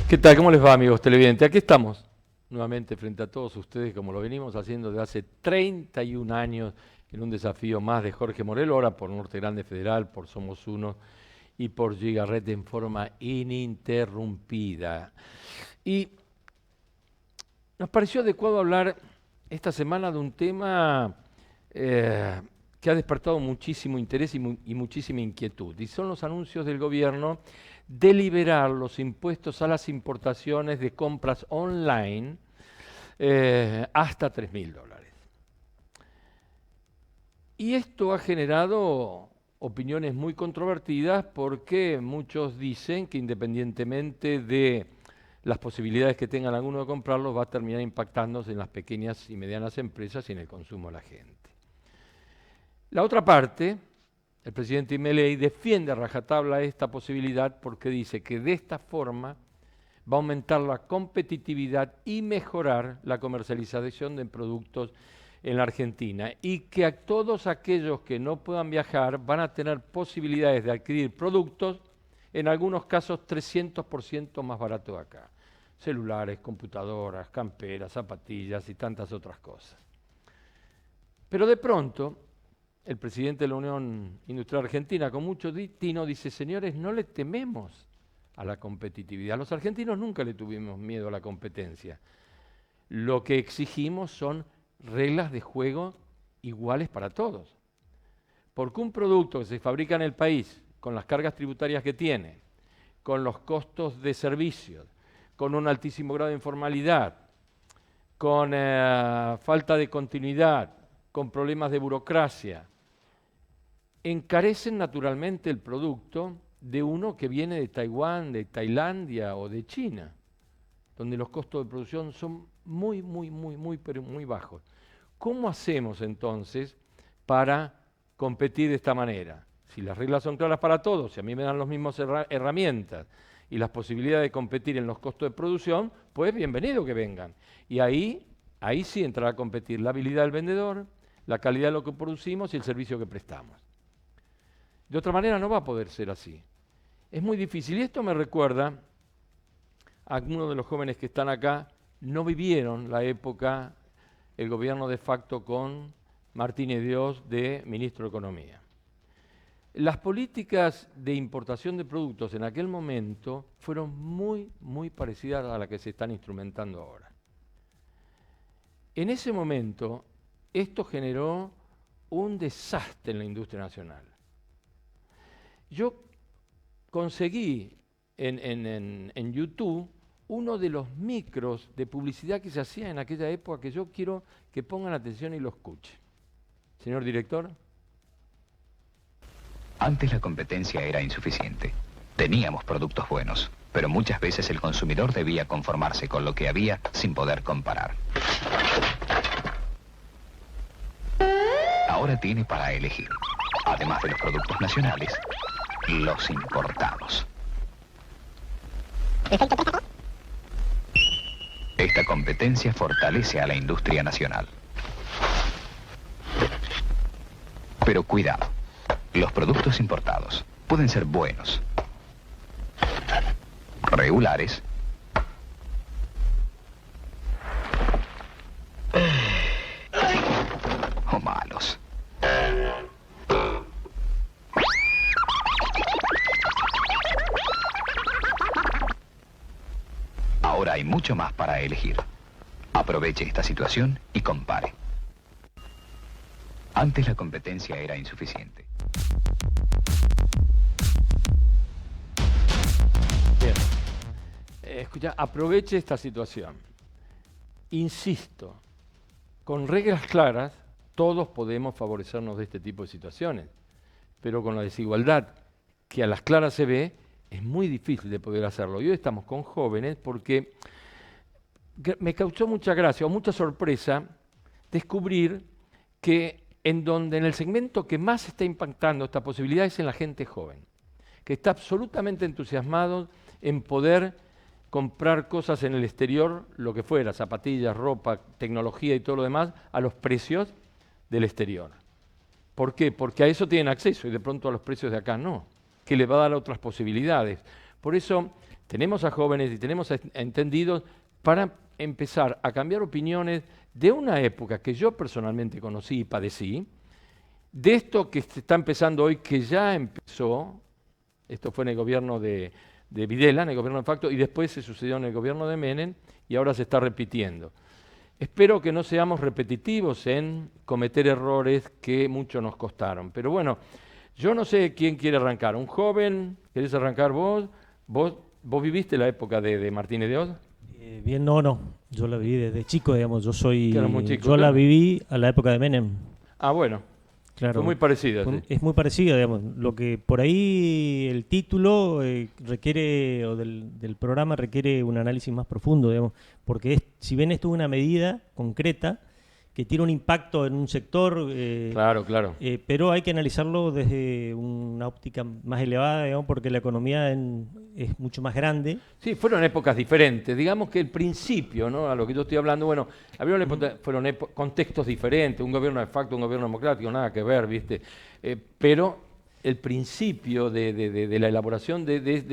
¿Qué tal? ¿Cómo les va, amigos televidentes? Aquí estamos, nuevamente frente a todos ustedes, como lo venimos haciendo desde hace 31 años, en un desafío más de Jorge Morelo, ahora por Norte Grande Federal, por Somos Uno y por Gigaret en forma ininterrumpida. Y nos pareció adecuado hablar esta semana de un tema que ha despertado muchísimo interés y muchísima inquietud, y son los anuncios del gobierno de liberar los impuestos a las importaciones de compras online hasta $3.000. Y esto ha generado opiniones muy controvertidas porque muchos dicen que independientemente de las posibilidades que tengan algunos de comprarlos, va a terminar impactándose en las pequeñas y medianas empresas y en el consumo de la gente. La otra parte, el presidente Milei defiende a rajatabla esta posibilidad porque dice que de esta forma va a aumentar la competitividad y mejorar la comercialización de productos en la Argentina y que a todos aquellos que no puedan viajar van a tener posibilidades de adquirir productos, en algunos casos 300% más barato acá. Celulares, computadoras, camperas, zapatillas y tantas otras cosas. Pero de pronto, el presidente de la Unión Industrial Argentina, con mucho tino, dice: señores, no le tememos a la competitividad. Los argentinos nunca le tuvimos miedo a la competencia. Lo que exigimos son reglas de juego iguales para todos. Porque un producto que se fabrica en el país, con las cargas tributarias que tiene, con los costos de servicios, con un altísimo grado de informalidad, con falta de continuidad, con problemas de burocracia, encarecen naturalmente el producto de uno que viene de Taiwán, de Tailandia o de China, donde los costos de producción son muy bajos. ¿Cómo hacemos entonces para competir de esta manera? Si las reglas son claras para todos, si a mí me dan las mismas herramientas y las posibilidades de competir en los costos de producción, pues bienvenido que vengan. Y ahí sí entrará a competir la habilidad del vendedor, la calidad de lo que producimos y el servicio que prestamos. De otra manera no va a poder ser así. Es muy difícil. Y esto me recuerda a algunos de los jóvenes que están acá, no vivieron la época, el gobierno de facto con Martínez Dios de ministro de Economía. Las políticas de importación de productos en aquel momento fueron muy parecidas a las que se están instrumentando ahora. En ese momento, esto generó un desastre en la industria nacional. Yo conseguí en YouTube uno de los micros de publicidad que se hacía en aquella época, que yo quiero que pongan atención y lo escuchen. Señor director. Antes la competencia era insuficiente. Teníamos productos buenos, pero muchas veces el consumidor debía conformarse con lo que había sin poder comparar. Ahora tiene para elegir, además de los productos nacionales, los importados. Esta competencia fortalece a la industria nacional. Pero cuidado, los productos importados pueden ser buenos, regulares o malos. Ahora hay mucho más para elegir. Aproveche esta situación y compare. Antes la competencia era insuficiente. Bien. Escucha, aproveche esta situación. Insisto, con reglas claras, todos podemos favorecernos de este tipo de situaciones, pero con la desigualdad que a las claras se ve, es muy difícil de poder hacerlo. Y hoy estamos con jóvenes porque me causó mucha gracia o mucha sorpresa descubrir que en el segmento que más está impactando esta posibilidad es en la gente joven, que está absolutamente entusiasmado en poder comprar cosas en el exterior, lo que fuera, zapatillas, ropa, tecnología y todo lo demás, a los precios del exterior. ¿Por qué? Porque a eso tienen acceso y de pronto a los precios de acá no, que le va a dar otras posibilidades. Por eso tenemos a jóvenes y tenemos a entendidos para empezar a cambiar opiniones de una época que yo personalmente conocí y padecí, de esto que se está empezando hoy, que ya empezó, esto fue en el gobierno de Videla, en el gobierno de facto, y después se sucedió en el gobierno de Menem, y ahora se está repitiendo. Espero que no seamos repetitivos en cometer errores que mucho nos costaron. Pero bueno, yo no sé quién quiere arrancar. ¿Un joven? ¿Querés arrancar vos? ¿Vos viviste la época de Martínez de Oz? Bien, no. Yo la viví desde chico, digamos. Que eras muy chico, yo la claro. viví a la época de Menem. Ah, bueno. Claro. Fue muy parecida. Sí. Es muy parecida, digamos. Lo que por ahí el título requiere, o del programa requiere un análisis más profundo, digamos, porque si bien esto es una medida concreta que tiene un impacto en un sector, Claro. pero hay que analizarlo desde una óptica más elevada, digamos, porque la economía es mucho más grande. Sí, fueron épocas diferentes. Digamos que el principio, ¿no? A lo que yo estoy hablando, bueno, fueron contextos diferentes, un gobierno de facto, un gobierno democrático, nada que ver, ¿viste? Pero el principio de la elaboración de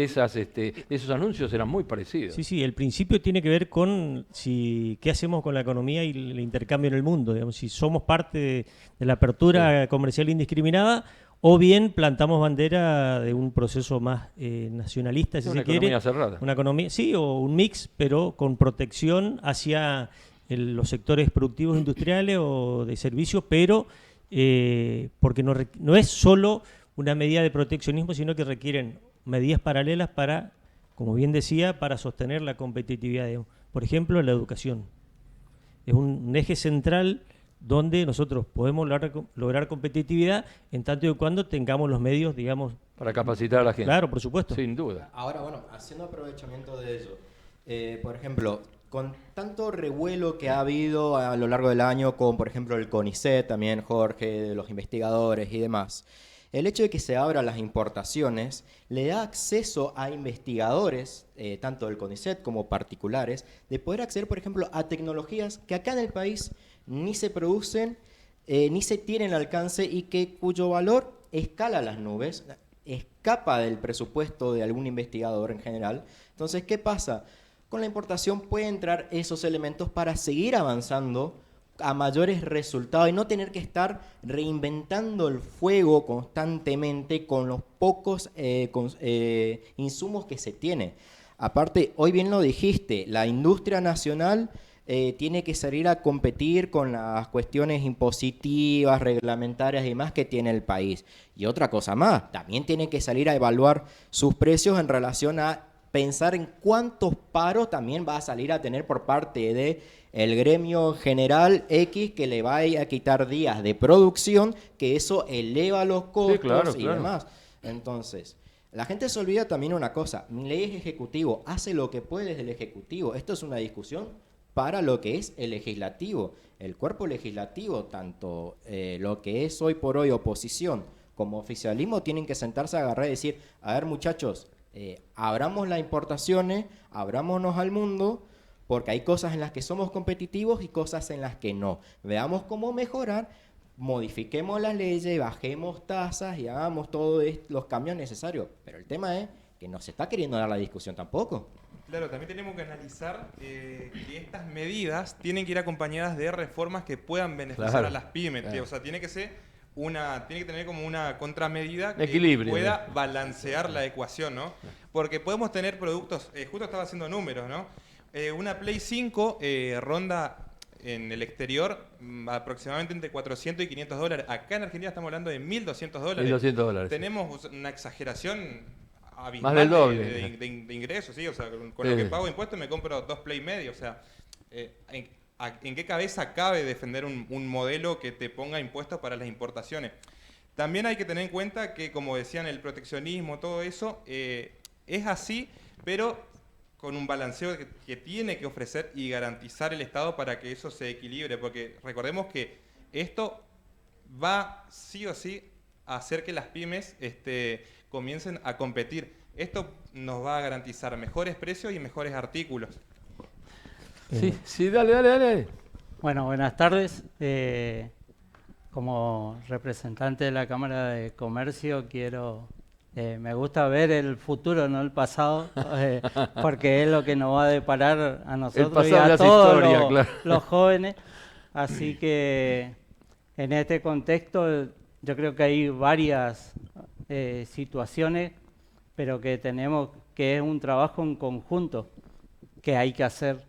esos anuncios eran muy parecidos. Sí, el principio tiene que ver con qué hacemos con la economía y el intercambio en el mundo, digamos, si somos parte de la apertura comercial indiscriminada o bien plantamos bandera de un proceso más nacionalista, si se quiere. Una economía cerrada. Una economía, sí, o un mix, pero con protección hacia los sectores productivos industriales o de servicios, pero porque no es solo una medida de proteccionismo, sino que requieren medidas paralelas para, como bien decía, para sostener la competitividad. Por ejemplo, la educación. Es un eje central donde nosotros podemos lograr competitividad en tanto y cuando tengamos los medios, digamos... Para capacitar a la gente. Claro, por supuesto. Sin duda. Ahora, bueno, haciendo aprovechamiento de ello, por ejemplo, con tanto revuelo que ha habido a lo largo del año con, por ejemplo, el CONICET, también Jorge, los investigadores y demás, el hecho de que se abran las importaciones le da acceso a investigadores, tanto del CONICET como particulares, de poder acceder, por ejemplo, a tecnologías que acá en el país ni se producen, ni se tienen alcance y cuyo valor escala las nubes, escapa del presupuesto de algún investigador en general. Entonces, ¿qué pasa? Con la importación pueden entrar esos elementos para seguir avanzando a mayores resultados y no tener que estar reinventando el fuego constantemente con los pocos insumos que se tiene. Aparte, hoy bien lo dijiste, la industria nacional tiene que salir a competir con las cuestiones impositivas, reglamentarias y demás que tiene el país. Y otra cosa más, también tiene que salir a evaluar sus precios en relación a pensar en cuántos paros también va a salir a tener por parte de el gremio general X que le va a quitar días de producción, que eso eleva los costos y demás. Entonces, la gente se olvida también una cosa, Milei es ejecutivo, hace lo que puede desde el ejecutivo. Esto es una discusión para lo que es el legislativo. El cuerpo legislativo, tanto lo que es hoy por hoy oposición como oficialismo, tienen que sentarse a agarrar y decir, a ver muchachos, abramos las importaciones, abrámonos al mundo, porque hay cosas en las que somos competitivos y cosas en las que no. Veamos cómo mejorar, modifiquemos las leyes, bajemos tasas y hagamos todos los cambios necesarios. Pero el tema es que no se está queriendo dar la discusión tampoco. Claro, también tenemos que analizar que estas medidas tienen que ir acompañadas de reformas que puedan beneficiar a las pymes. O sea, tiene que tener como una contramedida que pueda balancear la ecuación, ¿no? Porque podemos tener productos, justo estaba haciendo números, ¿no? Una Play 5 ronda en el exterior aproximadamente entre 400 y 500 dólares. Acá en Argentina estamos hablando de 1.200 dólares. 1.200 dólares. Tenemos una exageración abismal más del doble de ingresos, ¿sí? O sea, con lo que pago impuestos me compro 2 Play medio. O sea, ¿en qué cabeza cabe defender un modelo que te ponga impuestos para las importaciones? También hay que tener en cuenta que, como decían, el proteccionismo, todo eso, es así, pero con un balanceo que tiene que ofrecer y garantizar el Estado para que eso se equilibre, porque recordemos que esto va sí o sí a hacer que las pymes comiencen a competir. Esto nos va a garantizar mejores precios y mejores artículos. Sí, dale. Bueno, buenas tardes. Como representante de la Cámara de Comercio quiero Me gusta ver el futuro, no el pasado, porque es lo que nos va a deparar a nosotros y pasado a es todos historia, claro. los jóvenes. Así que en este contexto yo creo que hay varias situaciones, pero que es un trabajo en conjunto que hay que hacer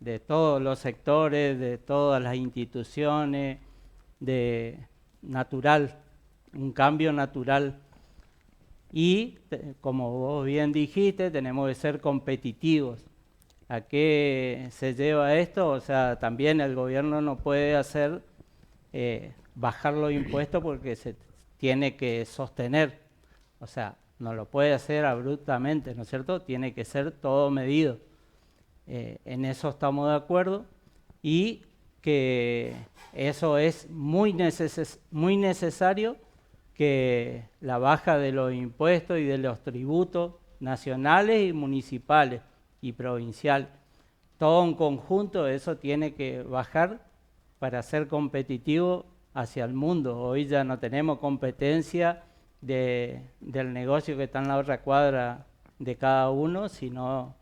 de todos los sectores, de todas las instituciones, un cambio natural. Y, como vos bien dijiste, tenemos que ser competitivos. ¿A qué se lleva esto? O sea, también el gobierno no puede bajar los impuestos porque se tiene que sostener. O sea, no lo puede hacer abruptamente, ¿no es cierto? Tiene que ser todo medido. En eso estamos de acuerdo y que eso es muy necesario, que la baja de los impuestos y de los tributos nacionales y municipales y provincial, todo en conjunto, eso tiene que bajar para ser competitivo hacia el mundo. Hoy ya no tenemos competencia del negocio que está en la otra cuadra de cada uno, sino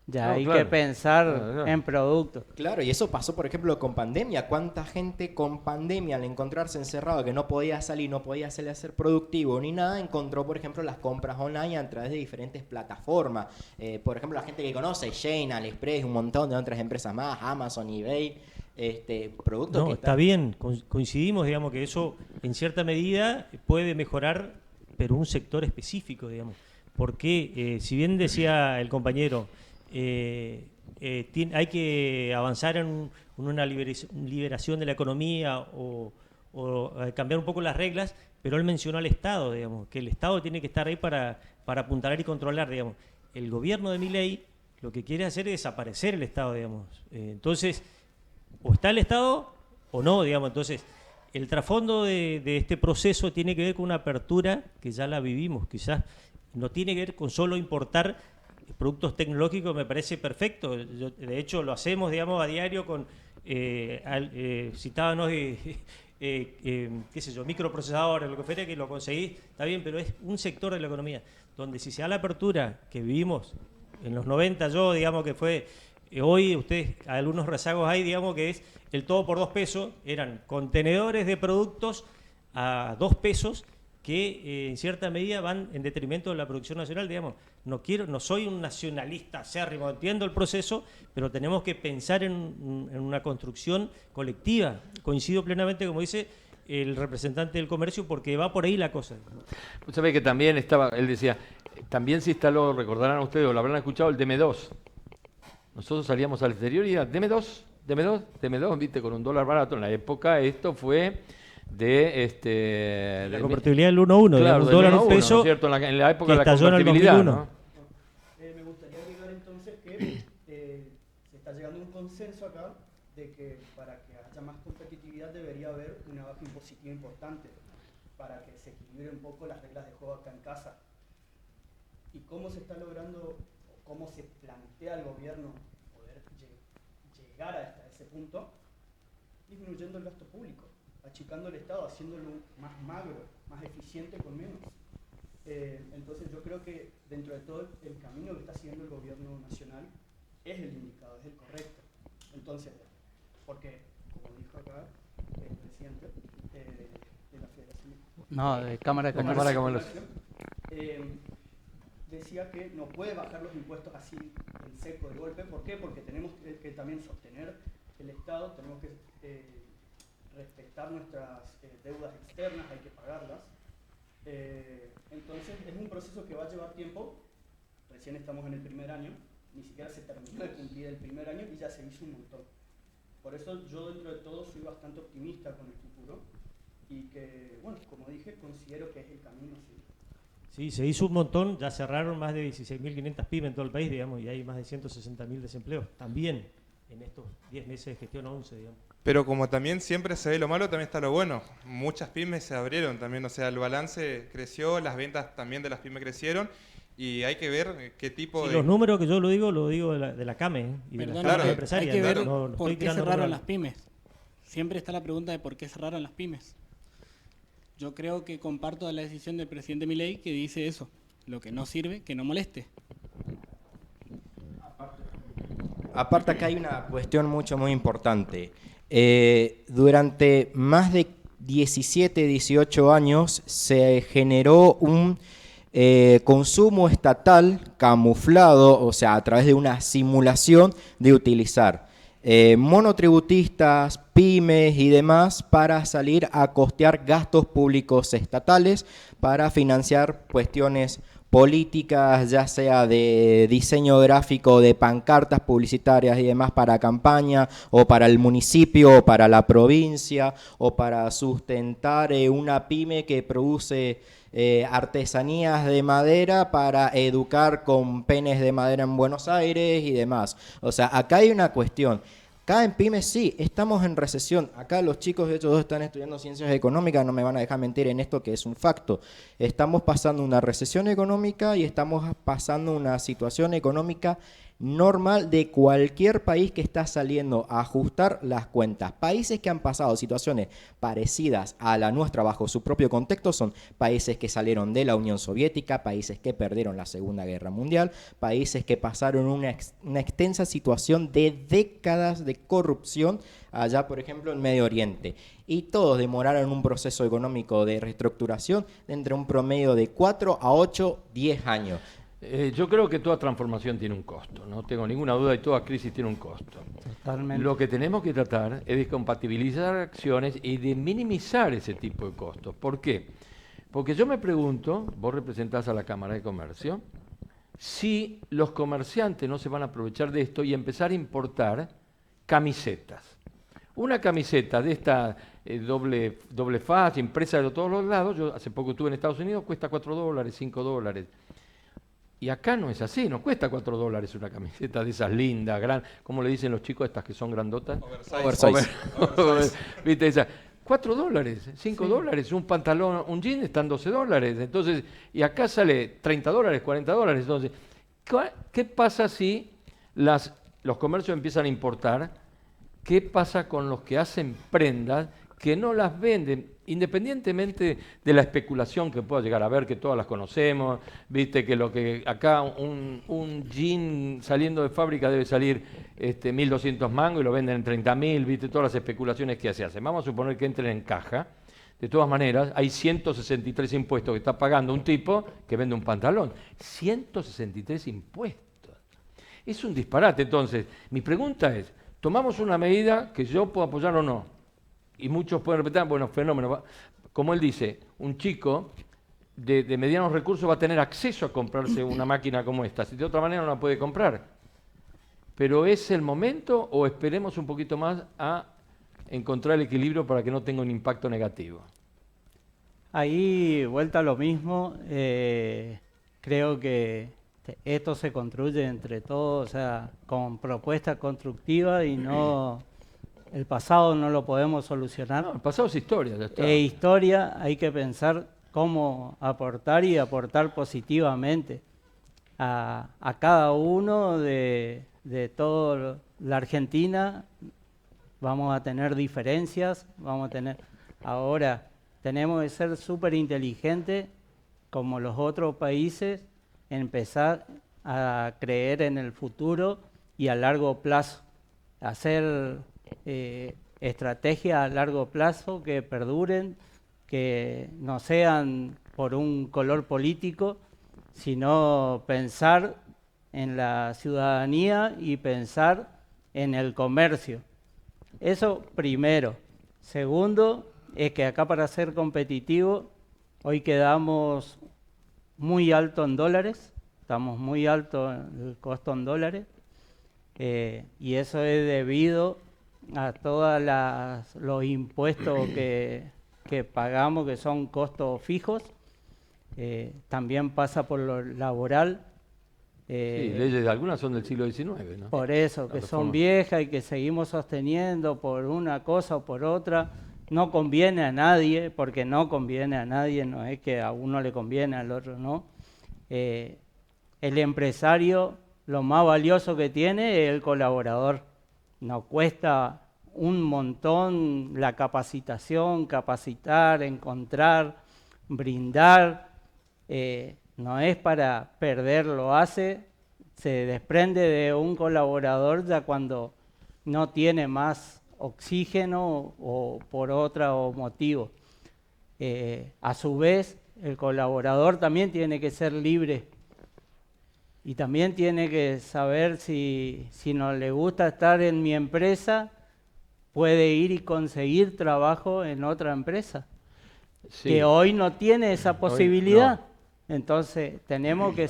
ya hay que pensar en productos. Claro, y eso pasó, por ejemplo, con pandemia. ¿Cuánta gente con pandemia, al encontrarse encerrado, que no podía salir, no podía salir a ser productivo ni nada, encontró, por ejemplo, las compras online a través de diferentes plataformas? Por ejemplo, la gente que conoce, Shein, AliExpress, un montón de otras empresas más, Amazon, eBay, productos No, que está bien, coincidimos, digamos, que eso en cierta medida puede mejorar, pero un sector específico, digamos. Porque, si bien decía el compañero, hay que avanzar en una liberación de la economía o cambiar un poco las reglas, pero él mencionó al Estado, digamos, que el Estado tiene que estar ahí para apuntalar y controlar, digamos. El gobierno de Milei lo que quiere hacer es desaparecer el Estado, digamos. Entonces, o está el Estado o no, digamos. Entonces, el trasfondo de este proceso tiene que ver con una apertura que ya la vivimos, quizás no tiene que ver con solo importar productos tecnológicos. Me parece perfecto. De hecho, lo hacemos, digamos, a diario con, citábamos, qué sé yo, microprocesadores, lo que fuera, que lo conseguís, está bien, pero es un sector de la economía donde si se da la apertura que vivimos en los 90, digamos que fue, hoy ustedes, algunos rezagos hay, digamos, que es el todo por 2 pesos, eran contenedores de productos a 2 pesos, que en cierta medida van en detrimento de la producción nacional, digamos. No soy un nacionalista acérrimo, entiendo el proceso, pero tenemos que pensar en una construcción colectiva. Coincido plenamente, como dice el representante del comercio, porque va por ahí la cosa. Usted sabe que también él decía, también se instaló, recordarán ustedes, o lo habrán escuchado, el DM2. Nosotros salíamos al exterior y era DM2, viste, con $1 barato. En la época esto fue de la convertibilidad del 1-1, claro, del $1 1 peso, ¿no es cierto? En la época de la estalló en el convertibilidad, 2001. ¿no? Me gustaría agregar entonces que se está llegando a un consenso acá de que para que haya más competitividad debería haber una baja impositiva importante para que se equilibre un poco las reglas de juego acá en casa. ¿Y cómo se está logrando, o cómo se plantea el gobierno poder llegar a ese punto? Disminuyendo el gasto público, achicando el Estado, haciéndolo más magro, más eficiente con menos. Entonces yo creo que dentro de todo el camino que está siguiendo el gobierno nacional es el indicado, es el correcto. Entonces, porque, como dijo acá el presidente de la Federación de Cámara de Comercio, decía que no puede bajar los impuestos así en seco de golpe. ¿Por qué? Porque tenemos que también sostener el Estado, tenemos que respetar nuestras deudas externas, hay que pagarlas. Entonces es un proceso que va a llevar tiempo. Recién estamos en el primer año, ni siquiera se terminó de cumplir el primer año y ya se hizo un montón. Por eso yo dentro de todo soy bastante optimista con el futuro y que, bueno, como dije, considero que es el camino a seguir. Sí, se hizo un montón, ya cerraron más de 16.500 pymes en todo el país, digamos, y hay más de 160.000 desempleos. También en estos 10 meses de gestión 11, digamos. Pero como también siempre se ve lo malo, también está lo bueno. Muchas pymes se abrieron también, o sea, el balance creció, las ventas también de las pymes crecieron y hay que ver qué tipo de... Los números que yo lo digo de la CAME y de las cámaras empresarias. Hay que ver no por estoy qué cerraron tirando las pymes. Siempre está la pregunta de por qué cerraron las pymes. yo creo que comparto la decisión del presidente Milei que dice eso, lo que no sirve, que no moleste. Aparte acá hay una cuestión muy importante. Durante más de 17, 18 años se generó un consumo estatal camuflado, o sea, a través de una simulación de utilizar monotributistas, pymes y demás para salir a costear gastos públicos estatales para financiar cuestiones políticas, ya sea de diseño gráfico, de pancartas publicitarias y demás para campaña, o para el municipio, o para la provincia, o para sustentar una pyme que produce artesanías de madera para educar con penes de madera en Buenos Aires y demás. O sea, acá hay una cuestión. Acá en pymes sí, estamos en recesión. Acá los chicos, de hecho, dos están estudiando ciencias económicas, no me van a dejar mentir en esto que es un facto. Estamos pasando una recesión económica y estamos pasando una situación económica normal de cualquier país que está saliendo a ajustar las cuentas. Países que han pasado situaciones parecidas a la nuestra bajo su propio contexto son países que salieron de la Unión Soviética, países que perdieron la Segunda Guerra Mundial, países que pasaron una extensa situación de décadas de corrupción allá, por ejemplo, en Medio Oriente. Y todos demoraron un proceso económico de reestructuración de entre un promedio de 4 a 8, 10 años. Yo creo que toda transformación tiene un costo, no tengo ninguna duda, y toda crisis tiene un costo. Totalmente. Lo que tenemos que tratar es de compatibilizar acciones y de minimizar ese tipo de costos. ¿Por qué? Porque yo me pregunto, vos representás a la Cámara de Comercio, si los comerciantes no se van a aprovechar de esto y empezar a importar camisetas. Una camiseta de esta doble faz, impresa de todos los lados, yo hace poco estuve en Estados Unidos, cuesta $4, $5. Y acá no es así, no cuesta $4 una camiseta de esas lindas, ¿cómo le dicen los chicos estas que son grandotas? Oversize. ¿Viste esa? $4, $5, un pantalón, un jean están $12. Entonces, y acá sale $30, $40. Entonces, ¿qué pasa si los comercios empiezan a importar? ¿Qué pasa con los que hacen prendas que no las venden? Independientemente de la especulación que pueda llegar a ver, que todas las conocemos, viste que lo que acá un jean saliendo de fábrica debe salir 1.200 mangos y lo venden en 30.000, viste todas las especulaciones que se hacen. Vamos a suponer que entren en caja. De todas maneras, hay 163 impuestos que está pagando un tipo que vende un pantalón. 163 impuestos. Es un disparate. Entonces, mi pregunta es, ¿tomamos una medida que yo puedo apoyar o no? Y muchos pueden repetir, bueno, fenómeno. Como él dice, un chico de medianos recursos va a tener acceso a comprarse una máquina como esta. Si de otra manera no la puede comprar. Pero ¿es el momento o esperemos un poquito más a encontrar el equilibrio para que no tenga un impacto negativo? Ahí, vuelta a lo mismo, creo que esto se construye entre todos, o sea, con propuestas constructivas y no... El pasado no lo podemos solucionar. No, el pasado es historia, ya está. Historia, hay que pensar cómo aportar y aportar positivamente a cada uno de toda la Argentina. Vamos a tener diferencias, ahora tenemos que ser súper inteligentes como los otros países, empezar a creer en el futuro y a largo plazo, hacer estrategias a largo plazo que perduren, que no sean por un color político, sino pensar en la ciudadanía y pensar en el comercio. Eso primero. Segundo, es que acá para ser competitivo, hoy quedamos muy alto en dólares, estamos muy alto en el costo en dólares, y eso es debido a todos los impuestos que pagamos, que son costos fijos. También pasa por lo laboral. Sí, leyes algunas son del siglo XIX, ¿no? Por eso, que son viejas y que seguimos sosteniendo por una cosa o por otra. No conviene a nadie, porque no conviene a nadie, no es que a uno le conviene, al otro no. El empresario, lo más valioso que tiene es el colaborador. No cuesta un montón la capacitación, capacitar, encontrar, brindar. No es para perder, lo hace, se desprende de un colaborador ya cuando no tiene más oxígeno o por otro motivo. A su vez, el colaborador también tiene que ser libre y también tiene que saber si no le gusta estar en mi empresa, puede ir y conseguir trabajo en otra empresa, Sí. que hoy no tiene esa posibilidad. no. Entonces, tenemos que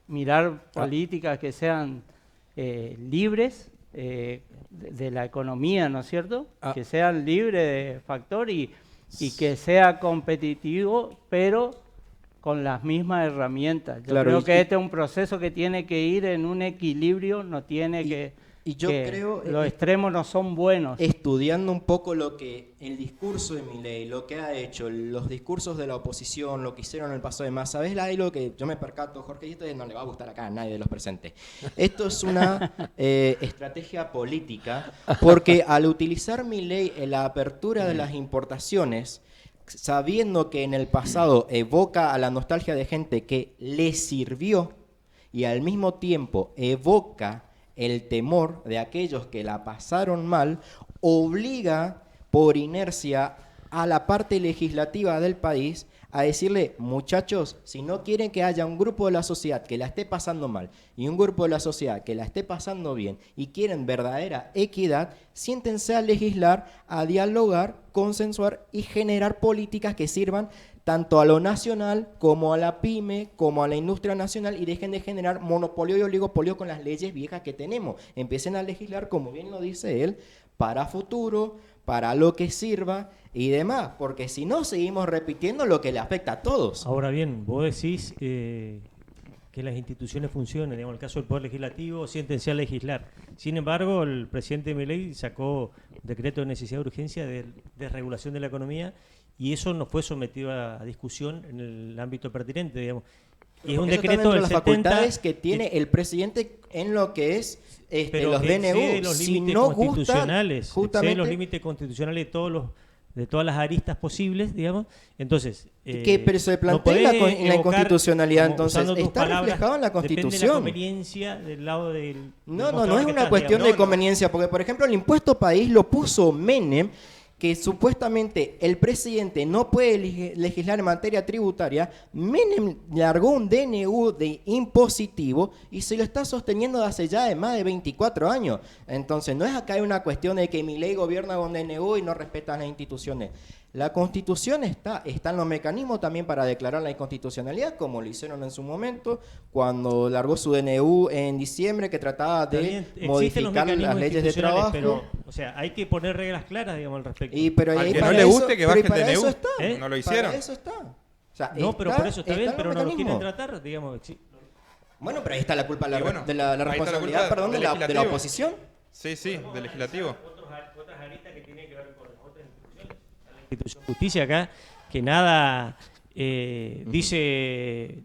mirar políticas que sean libres de la economía, ¿no es cierto? Que sean libres de factor y que sea competitivo, pero con las mismas herramientas. Yo Claro, creo y- que este es un proceso que tiene que ir en un equilibrio, no tiene y yo creo, los extremos no son buenos. estudiando un poco lo que el discurso de Milei, lo que ha hecho, los discursos de la oposición, lo que hicieron en el pasado de más, ¿sabes algo que yo me percato, Jorge? Y esto no le va a gustar acá a nadie de los presentes. Esto es una estrategia política, porque al utilizar Milei en la apertura de las importaciones, sabiendo que en el pasado evoca a la nostalgia de gente que le sirvió y al mismo tiempo evoca el temor de aquellos que la pasaron mal, obliga por inercia a la parte legislativa del país a decirle, muchachos, si no quieren que haya un grupo de la sociedad que la esté pasando mal y un grupo de la sociedad que la esté pasando bien y quieren verdadera equidad, siéntense a legislar, a dialogar, consensuar y generar políticas que sirvan tanto a lo nacional como a la pyme, como a la industria nacional, y dejen de generar monopolio y oligopolio con las leyes viejas que tenemos. Empiecen a legislar, como bien lo dice él, para futuro, para lo que sirva y demás, porque si no seguimos repitiendo lo que le afecta a todos. Ahora bien, vos decís que las instituciones funcionen, digamos, en el caso del Poder Legislativo, siéntense a legislar. Sin embargo, el presidente Milei sacó decreto de necesidad de urgencia de desregulación de la economía y eso no fue sometido a discusión en el ámbito pertinente, digamos. Y es un Porque eso está decreto dentro de del las 70 facultades que tiene el presidente en lo que es pero los que excede DNU. los Si límites no gustan, constitucionales, excede justamente, los límites constitucionales de todas las aristas posibles, digamos. Entonces, pero se plantea no podés en la evocar, inconstitucionalidad, como entonces, usando tus está palabras, reflejado en la depende de la Constitución. conveniencia del lado del No mostrador es que una estás, cuestión digamos. de conveniencia, porque por ejemplo el impuesto país lo puso Menem, que supuestamente el presidente no puede legislar en materia tributaria. Menem largó un DNU de impositivo y se lo está sosteniendo hace ya de más de 24 años. Entonces no es acá una cuestión de que Milei gobierna con DNU y no respeta las instituciones. La Constitución está en los mecanismos también para declarar la inconstitucionalidad, como lo hicieron en su momento, cuando largó su DNU en diciembre, que trataba de También existen los modificar las mecanismos leyes de institucionales, trabajo. pero, o sea, hay que poner reglas claras, digamos, al respecto. Pero Al ahí que no para le eso- guste, que pero baje y el para DNU. eso está. No lo hicieron. Para eso está. O sea, No, pero por eso está bien, en pero los no lo quieren mecanismos. tratar, digamos. Bueno, pero ahí está la culpa Y bueno, de la ahí está la responsabilidad, culpa perdón, del de la legislativo. oposición. Sí, del legislativo. Otras aristas que tienen que ver con otras instituciones. La institución de justicia acá, que nada dice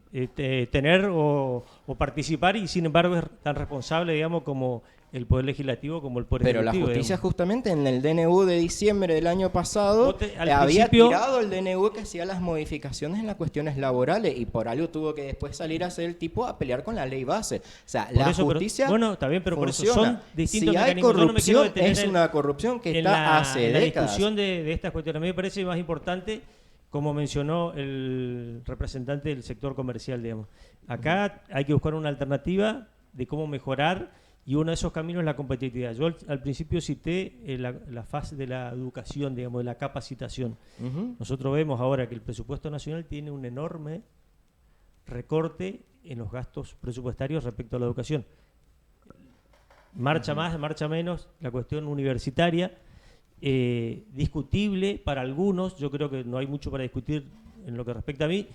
tener o participar y sin embargo es tan responsable, digamos, como el Poder Legislativo, como el Poder Pero la Ejecutivo. justicia digamos. justamente en el DNU de diciembre del año pasado Al había principio- tirado el DNU que hacía las modificaciones en las cuestiones laborales y por algo tuvo que después salir a hacer el tipo a pelear con la ley base. O sea, Por la eso, pero- justicia bueno, está bien, pero por eso funciona. son distintos Si hay mecanismos. Yo no me quiero corrupción, detener es una corrupción que está hace en la décadas. discusión de estas cuestiones. A mí me parece más importante, como mencionó el representante del sector comercial, digamos. Acá hay que buscar una alternativa de cómo mejorar y uno de esos caminos es la competitividad. Yo al principio cité la fase de la educación, digamos, de la capacitación. Ujú. Nosotros vemos ahora que el presupuesto nacional tiene un enorme recorte en los gastos presupuestarios respecto a la educación. Marcha más, marcha menos, la cuestión universitaria, discutible para algunos, yo creo que no hay mucho para discutir en lo que respecta a mí.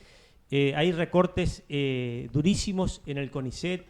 Hay recortes durísimos en el CONICET,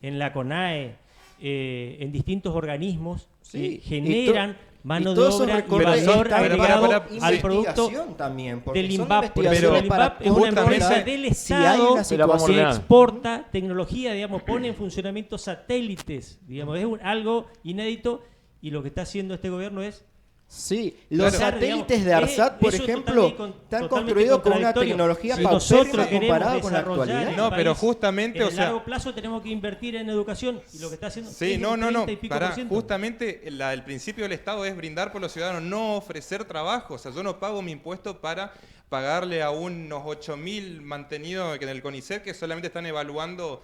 en la CONAE, en distintos organismos Sí, que generan mano y de todos esos obra y recortes valor están agregado para al producto investigación también, porque del son INVAP. Por eso investigaciones el para INVAP es una justamente empresa del si hay Estado una Pero vamos a que ordenar. exporta tecnología, digamos, pone en funcionamiento satélites, digamos, es algo inédito y lo que está haciendo este gobierno es... Sí, los Claro. satélites de ARSAT, por eso es ejemplo, totalmente están totalmente construidos con una contradictorio. tecnología Si paupérrima nosotros queremos comparada con la desarrollar actualidad. el No, pero país, justamente, en o el sea- largo plazo tenemos que invertir en educación y lo que está haciendo Sí, es no, el no, no. 30 y pico Pará, por ciento. justamente el principio del Estado es brindar por los ciudadanos, no ofrecer trabajo. O sea, yo no pago mi impuesto para pagarle a unos 8.000 mantenidos en el CONICET que solamente están evaluando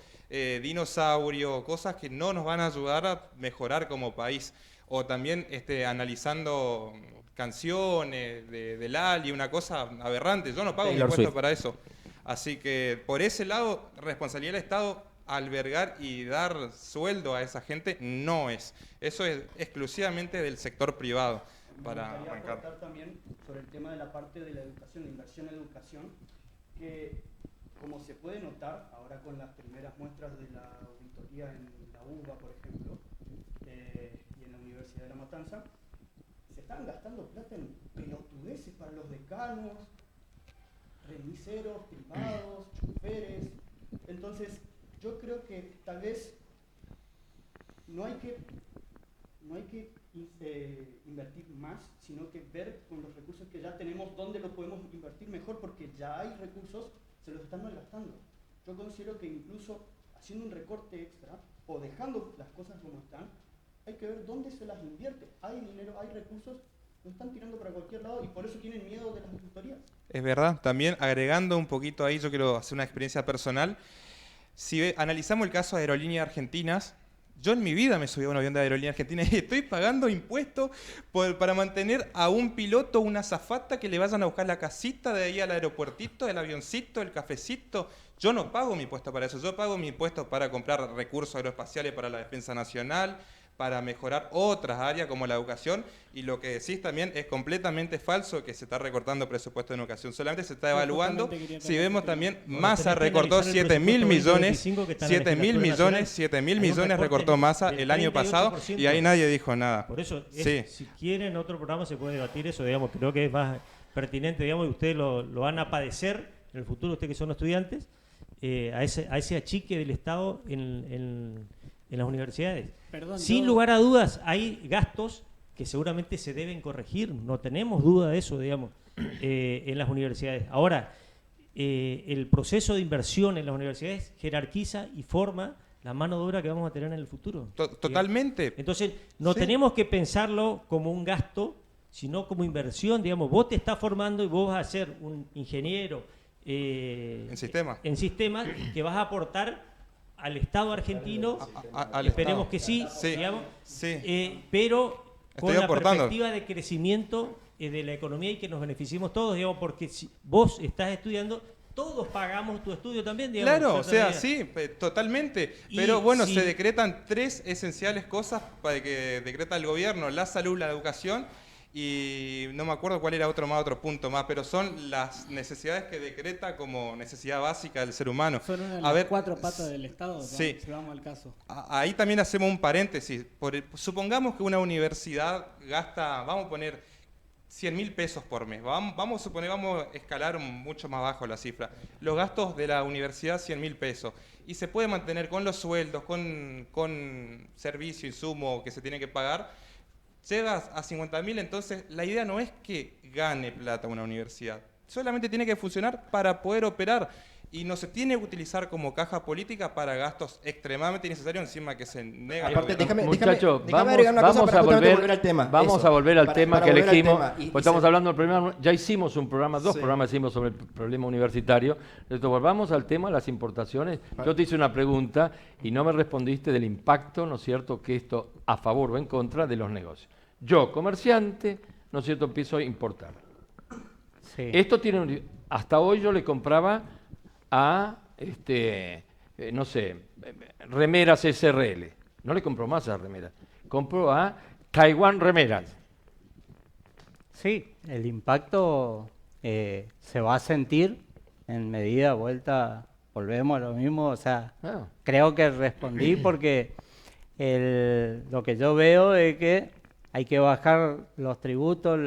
dinosaurios, cosas que no nos van a ayudar a mejorar como país. O también analizando canciones de Lali, una cosa aberrante. Yo no pago mi Taylor impuesto Swift. para eso. Así que por ese lado, responsabilidad del Estado albergar y dar sueldo a esa gente no es. Eso es exclusivamente del sector privado para Me gustaría arrancar. aportar también sobre el tema de la parte de la educación, de inversión en educación, que como se puede notar ahora con las primeras muestras de la auditoría en la UBA, por ejemplo, y en la Universidad de La Matanza, se están gastando plata en pelotudeces para los decanos, remiseros, privados, choferes. Entonces, yo creo que tal vez no hay que invertir más, sino que ver con los recursos que ya tenemos dónde lo podemos invertir mejor, porque ya hay recursos, se los están malgastando. Yo considero que incluso haciendo un recorte extra o dejando las cosas como están, hay que ver dónde se las invierte. Hay dinero, hay recursos, lo están tirando para cualquier lado y por eso tienen miedo de las auditorías. Es verdad, también agregando un poquito ahí, yo quiero hacer una experiencia personal. Si analizamos el caso de Aerolíneas Argentinas, yo en mi vida me subí a un avión de Aerolíneas Argentinas y estoy pagando impuestos para mantener a un piloto, una azafata que le vayan a buscar la casita de ahí al aeropuertito, el avioncito, el cafecito. Yo no pago mi impuesto para eso, yo pago mi impuesto para comprar recursos aeroespaciales para la defensa nacional, para mejorar otras áreas como la educación, y lo que decís también es completamente falso que se está recortando presupuesto en educación, solamente se está evaluando. Si vemos también, Massa recortó 7.000 millones, 7.000 millones recortó Massa el año pasado, y ahí nadie dijo nada. Por eso, Sí. si quieren otro programa se puede debatir eso, digamos, creo que es más pertinente, digamos, y ustedes lo van a padecer en el futuro, ustedes que son estudiantes, a ese achique del Estado en las universidades. Perdón, Sin yo- lugar a dudas, hay gastos que seguramente se deben corregir, no tenemos duda de eso, digamos, en las universidades. Ahora, el proceso de inversión en las universidades jerarquiza y forma la mano de obra que vamos a tener en el futuro. Totalmente. Entonces, no Sí. tenemos que pensarlo como un gasto, sino como inversión, digamos, vos te estás formando y vos vas a ser un ingeniero En sistemas. en sistemas que vas a aportar al Estado argentino, Al esperemos Estado. que sí, Sí, digamos, sí. pero con Estoy la aportando. perspectiva de crecimiento de la economía y que nos beneficiemos todos, digamos, porque si vos estás estudiando, todos pagamos tu estudio también, digamos. Claro, en o cierta sea, medida. sí, totalmente. Y Pero bueno, si- se decretan 3 esenciales cosas para que decreta el gobierno: la salud, la educación, y no me acuerdo cuál era otro punto más, pero son las necesidades que decreta como necesidad básica del ser humano. Son una de A las ver, 4 patas del Estado, sí. si vamos al caso. Ahí también hacemos un paréntesis. Supongamos que una universidad gasta, vamos a poner 100.000 pesos por mes. Vamos a escalar mucho más bajo la cifra. Los gastos de la universidad, 100.000 pesos. Y se puede mantener con los sueldos, con servicio, insumo que se tiene que pagar. Llegas a 50.000, entonces la idea no es que gane plata una universidad. Solamente tiene que funcionar para poder operar. Y no se tiene que utilizar como caja política para gastos extremadamente innecesarios, encima que se nega. Aparte, déjame Muchachos, agregar una cosa vamos para a justamente volver al tema. Vamos Eso, a volver al para- tema para que volver al elegimos. tema. Pues estamos hablando del problema. Ya hicimos un programa, dos Sí. programas hicimos sobre el problema universitario. Entonces, volvamos al tema de las importaciones. Yo te hice una pregunta y no me respondiste del impacto, ¿no es cierto?, que esto a favor o en contra de los negocios. Yo, comerciante, ¿no es cierto?, empiezo a importar. Sí. Esto tiene hasta hoy yo le compraba a no sé, remeras SRL. No le compro más a remeras. Compro a Taiwan Remeras. Sí, el impacto se va a sentir en medida vuelta, volvemos a lo mismo, o sea, Ah. creo que respondí porque lo que yo veo es que hay que bajar los tributos,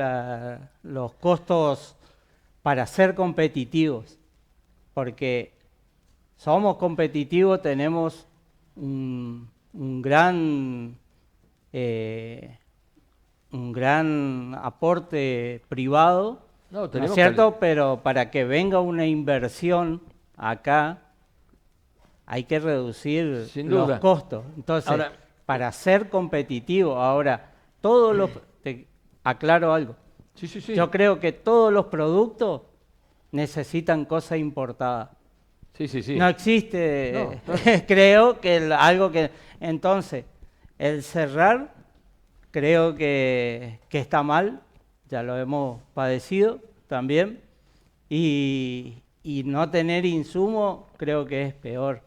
los costos para ser competitivos, porque somos competitivos, tenemos un gran un gran aporte privado, No, ¿no es tenemos cierto? Pero para que venga una inversión acá, hay que reducir Sin los duda. costos. Entonces, Ahora- para ser competitivo, ahora, todos los... Te aclaro algo. Sí, sí, sí. Yo creo que todos los productos necesitan cosas importadas. Sí, sí, sí. No existe, No, creo que algo que... Entonces, el cerrar creo que está mal, ya lo hemos padecido también, y no tener insumo creo que es peor.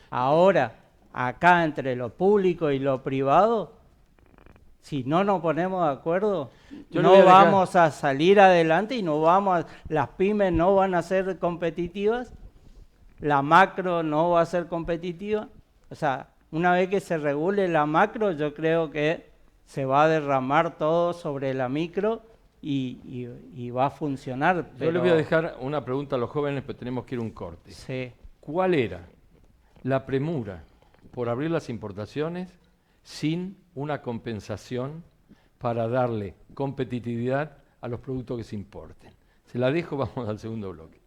Ahora, acá entre lo público y lo privado, si no nos ponemos de acuerdo, Yo le voy a no dejar- vamos a salir adelante y no vamos las pymes no van a ser competitivas, la macro no va a ser competitiva. O sea, una vez que se regule la macro, yo creo que se va a derramar todo sobre la micro y va a funcionar. Yo le voy a dejar una pregunta a los jóvenes, pero tenemos que ir a un corte. Sí. ¿Cuál era la premura por abrir las importaciones sin una compensación para darle competitividad a los productos que se importen? Se la dejo, vamos al segundo bloque.